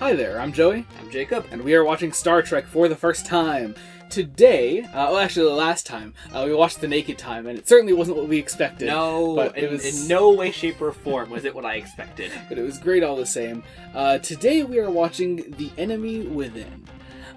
Hi there, I'm Joey. I'm Jacob. And we are watching Star Trek for the first time. Today, actually the last time, we watched The Naked Time, and it certainly wasn't what we expected. No, but in no way, shape, or form was it what I expected. But it was great all the same. Today we are watching The Enemy Within.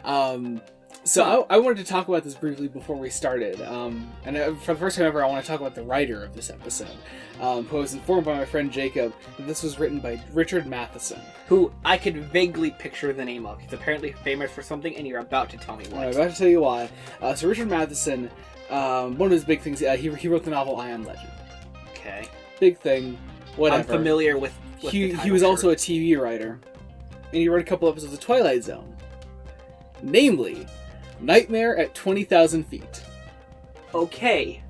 I wanted to talk about this briefly before we started. For the first time ever, I want to talk about the writer of this episode, who I was informed by my friend Jacob that this was written by Richard Matheson. Who I could vaguely picture the name of. He's apparently famous for something, and you're about to tell me what. I'm about to tell you why. So Richard Matheson, one of his big things, he wrote the novel I Am Legend. Okay. Big thing, whatever. I'm familiar with he was also a TV writer, and he wrote a couple episodes of Twilight Zone. Namely, Nightmare at 20,000 Feet. Okay.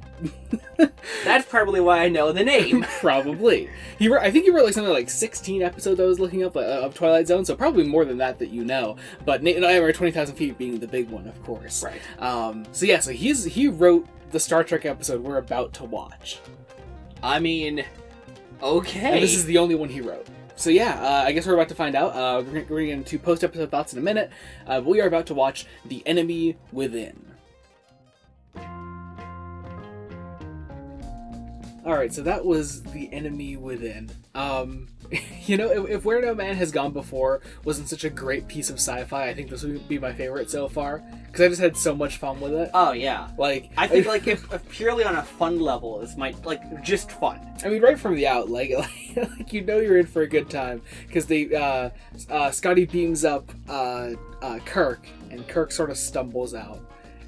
That's probably why I know the name. Probably. I think he wrote something like 16 episodes I was looking up of Twilight Zone, so probably more than that you know. But Nightmare at 20,000 Feet being the big one, of course. Right. So he wrote the Star Trek episode we're about to watch. I mean, okay. And this is the only one he wrote. So I guess we're about to find out. We're going to get into post-episode thoughts in a minute. But we are about to watch The Enemy Within. Alright, so that was The Enemy Within. If Where No Man Has Gone Before wasn't such a great piece of sci-fi, I think this would be my favorite so far. Because I just had so much fun with it. Oh, yeah. I think, if purely on a fun level, this might, just fun. I mean, right from the out, you're in for a good time. Because Scotty beams up Kirk, and Kirk sort of stumbles out.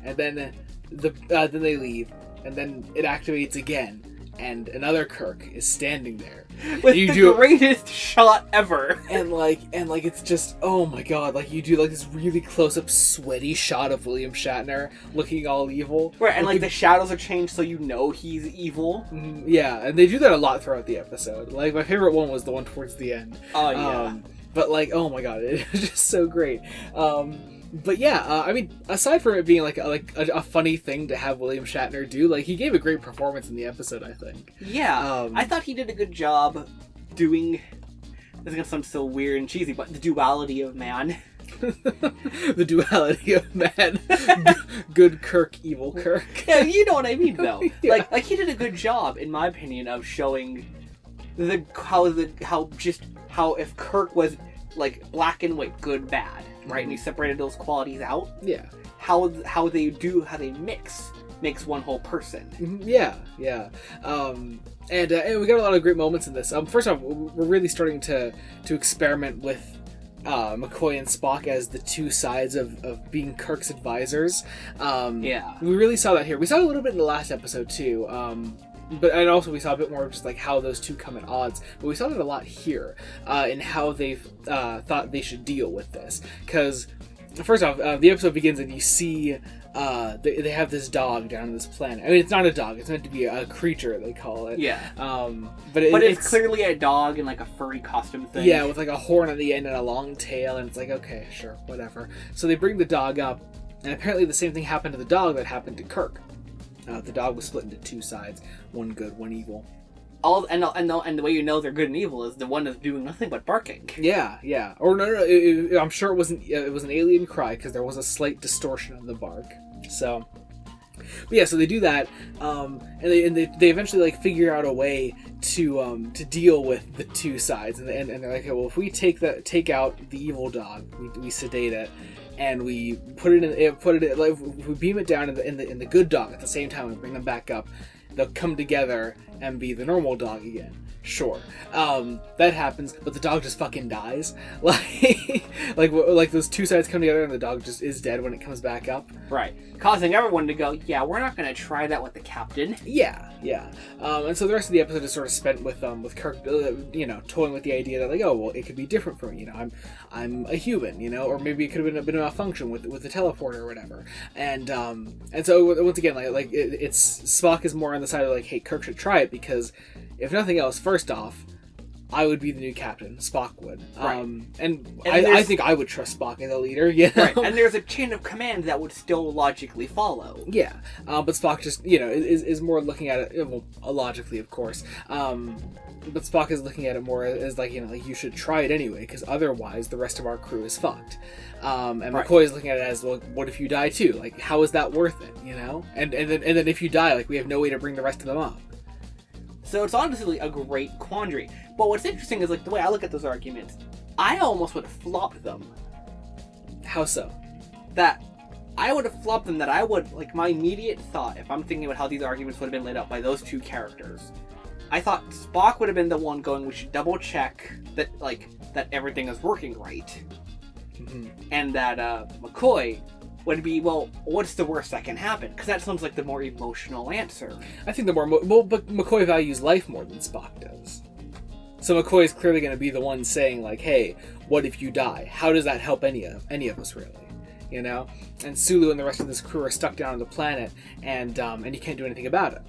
And then they leave, and then it activates again. And another Kirk is standing there with the greatest shot ever. And it's just, oh my god, you do this really close-up sweaty shot of William Shatner looking all evil. Right, and the shadows are changed so you know he's evil. Yeah, and they do that a lot throughout the episode. My favorite one was the one towards the end. Oh yeah. But oh my god, it was just so great. But I mean, aside from it being a funny thing to have William Shatner do, he gave a great performance in the episode, I think. Yeah, I thought he did a good job doing, this is gonna sound so weird and cheesy, but the duality of man. The duality of man. Good Kirk, evil Kirk. Yeah, you know what I mean, though. Yeah. He did a good job, in my opinion, of showing how if Kirk was black and white, good, bad, right? And he separated those qualities out. Yeah. How they makes one whole person. Yeah. And we got a lot of great moments in this. First off, we're really starting to experiment with McCoy and Spock as the two sides of being Kirk's advisors. Yeah. We really saw that here. We saw it a little bit in the last episode too. And also we saw a bit more of just how those two come at odds. But we saw that a lot here in how they've thought they should deal with this. Because, first off, the episode begins and you see they have this dog down on this planet. I mean, it's not a dog. It's meant to be a creature, they call it. Yeah. But it's clearly a dog in a furry costume thing. Yeah, with a horn at the end and a long tail. And it's okay, sure, whatever. So they bring the dog up. And apparently the same thing happened to the dog that happened to Kirk. The dog was split into two sides, one good, one evil. And the way you know they're good and evil is the one that's doing nothing but barking. Yeah. Or no, I'm sure it wasn't. It was an alien cry because there was a slight distortion of the bark. So, so they do that, and they eventually figure out a way to deal with the two sides, and they're like, okay, well, if we take out the evil dog, we sedate it. And we we beam it down in the good dog at the same time and bring them back up. They'll come together and be the normal dog again. Sure, that happens, but the dog just fucking dies. Those two sides come together and the dog just is dead when it comes back up. Right, causing everyone to go, yeah, we're not going to try that with the captain. Yeah. And so the rest of the episode is sort of spent with Kirk, toying with the idea that it could be different for me. I'm a human, or maybe it could have been a malfunction with the teleporter or whatever. And so once again, it's Spock is more on the side of hey, Kirk should try it because if nothing else, first off, I would be the new captain. Spock would. Right. And I think I would trust Spock as a leader. You know? Right. And there's a chain of command that would still logically follow. Yeah. But Spock just, is more looking at it, well, logically, of course. But Spock is looking at it more as like, like you should try it anyway, because otherwise the rest of our crew is fucked. And McCoy is looking at it as, well, what if you die too? Like, how is that worth it? And then if you die, like, we have no way to bring the rest of them up. So it's honestly a great quandary. But what's interesting is, like, the way I look at those arguments, I almost would have flopped them. How so? That I would have flopped them, that I would, like, my immediate thought, if I'm thinking about how these arguments would have been laid out by those two characters, I thought Spock would have been the one going, we should double check that, like, that everything is working right. Mm-hmm. And that McCoy would be, well, what's the worst that can happen? Because that sounds like the more emotional answer. I think but McCoy values life more than Spock does. So McCoy is clearly going to be the one saying, like, hey, what if you die? How does that help any of us, really? And Sulu and the rest of this crew are stuck down on the planet, and you can't do anything about it.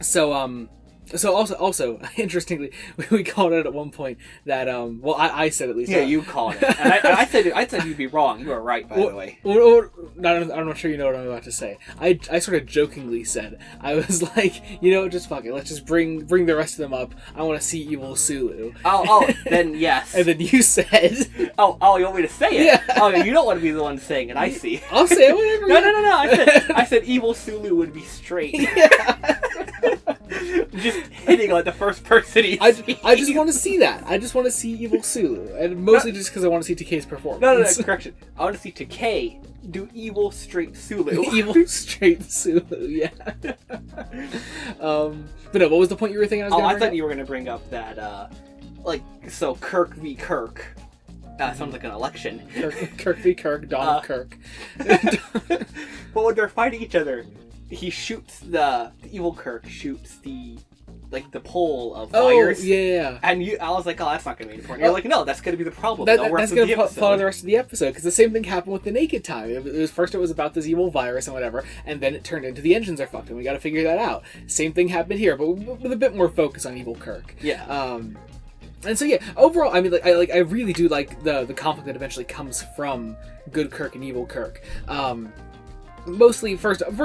So also interestingly, we called it at one point that I said at least. Yeah, you called it, and I said you'd be wrong. You were right, by the way. I'm not sure you know what I'm about to say. I sort of jokingly said, I was like, just fuck it. Let's just bring the rest of them up. I want to see evil Sulu. Oh, then yes. And then you said, oh, you want me to say it? Yeah. Oh, you don't want to be the one saying it. I see. I'll say it whatever. No. I said evil Sulu would be straight. Yeah. Just hitting like the first person he sees. I just want to see that. I just want to see evil Sulu, and mostly just because I want to see Takei's performance. No, correction. I want to see Takei do evil straight Sulu. Evil straight Sulu, yeah. But no, what was the point you were thinking? I thought you were going to bring up that, so Kirk v. Kirk. Sounds like an election. Kirk v. Kirk, Donald Kirk. But when they're fighting each other, he shoots the evil Kirk shoots the pole of wires. Oh, yeah. And I was like, oh, that's not going to be important. You're like, no, that's going to be the problem. That's going to follow the rest of the episode, because the same thing happened with the Naked Time. First it was about this evil virus and whatever, and then it turned into the engines are fucked, and we got to figure that out. Same thing happened here, but with a bit more focus on evil Kirk. Yeah. And so yeah, overall, I mean, I really do like the conflict that eventually comes from good Kirk and evil Kirk. Mostly, first off,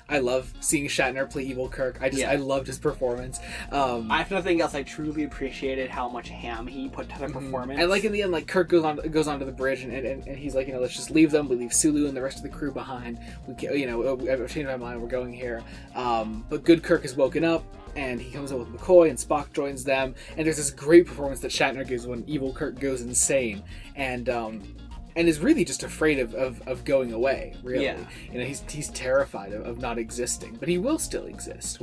I love seeing Shatner play evil Kirk. I loved his performance. If nothing else, I truly appreciated how much ham he put to the performance. And in the end, Kirk goes onto the bridge, and he's like, let's just leave them. We leave Sulu and the rest of the crew behind. I've changed my mind. We're going here. But good Kirk is woken up, and he comes up with McCoy, and Spock joins them. And there's this great performance that Shatner gives when evil Kirk goes insane, and is really just afraid of going away, really. Yeah. He's terrified of not existing, but he will still exist.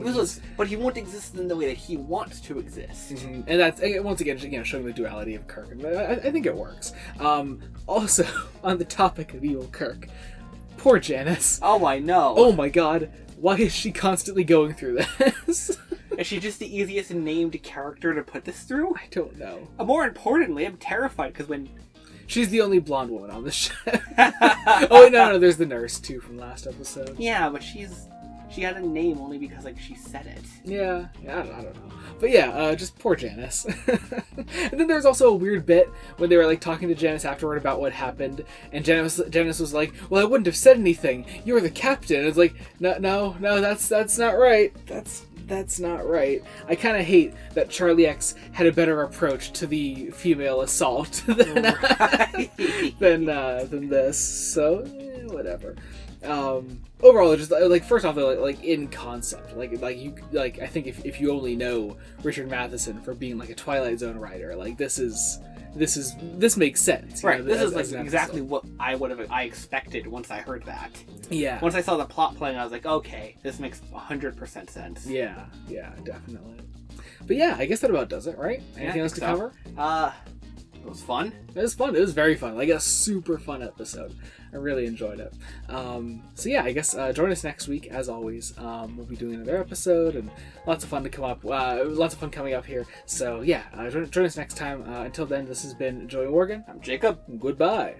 But he won't exist in the way that he wants to exist. Mm-hmm. And that's, once again, showing the duality of Kirk. And I think it works. Also, on the topic of evil Kirk, poor Janice. Oh, I know. Oh my god. Why is she constantly going through this? Is she just the easiest named character to put this through? I don't know. More importantly, I'm terrified because when... She's the only blonde woman on the show. Oh, wait, no, there's the nurse, too, from last episode. Yeah, but she had a name only because, she said it. Yeah, I don't know. But yeah, just poor Janice. And then there's also a weird bit when they were, talking to Janice afterward about what happened, and Janice was like, well, I wouldn't have said anything. You're the captain. And it's like, no, that's not right. That's not right. I kind of hate that Charlie X had a better approach to the female assault than this. So, whatever. Overall, just first off, in concept, I think if you only know Richard Matheson for being a Twilight Zone writer, this makes sense. Right. This is exactly what I expected once I heard that. Yeah. Once I saw the plot playing, I was like, okay, this makes 100% sense. Yeah, definitely. But yeah, I guess that about does it, right? Anything else to cover? It was fun. It was fun. It was very fun. A super fun episode. I really enjoyed it. So yeah, I guess join us next week as always. We'll be doing another episode and lots of fun to come up. Lots of fun coming up here. So yeah, join us next time. Until then, this has been Joey Morgan. I'm Jacob. Goodbye.